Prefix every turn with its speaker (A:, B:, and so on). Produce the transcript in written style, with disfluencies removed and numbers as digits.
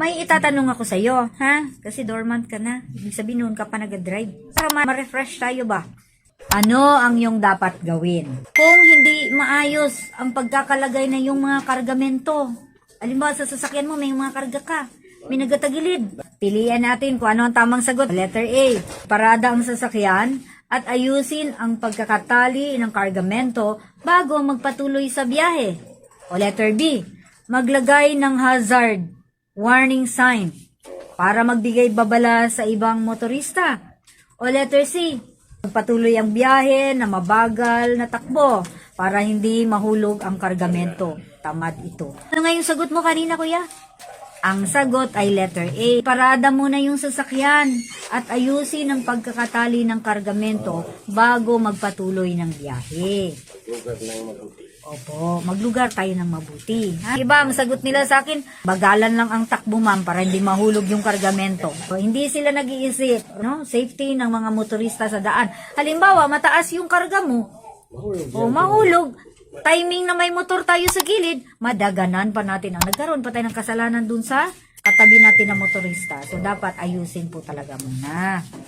A: May itatanong ako sa'yo, ha? Kasi dormant ka na. Ibig sabihin noon ka pa nag-drive. Para ma-refresh tayo ba? Ano ang iyong dapat gawin? Kung hindi maayos ang pagkakalagay na yung mga kargamento. Halimbawa sa sasakyan mo may mga karga ka. May nagatagilid. Pilihan natin kung ano ang tamang sagot. Letter A. Parada ang sasakyan at ayusin ang pagkakatali ng kargamento bago magpatuloy sa biyahe. O letter B. Maglagay ng hazard warning sign para magbigay babala sa ibang motorista. O letter C. Magpatuloy ang biyahe na mabagal na takbo para hindi mahulog ang kargamento. Tamad ito. Ano nga yung sagot mo kanina, kuya? Ang sagot ay letter A. Parada muna yung sasakyan at ayusin ang pagkakatali ng kargamento bago magpatuloy ng biyahe. Opo, maglugar tayo ng mabuti. Ha? Iba, ang sagot nila sa akin, bagalan lang ang takbo ma'am para hindi mahulog yung kargamento. So, hindi sila nag-iisip, no? Safety ng mga motorista sa daan. Halimbawa, mataas yung karga mo. O mahulog. Timing na may motor tayo sa gilid, madaganan pa natin. Ang nagkaroon pa tayo ng kasalanan dun sa katabi natin na motorista. So, dapat ayusin po talaga muna.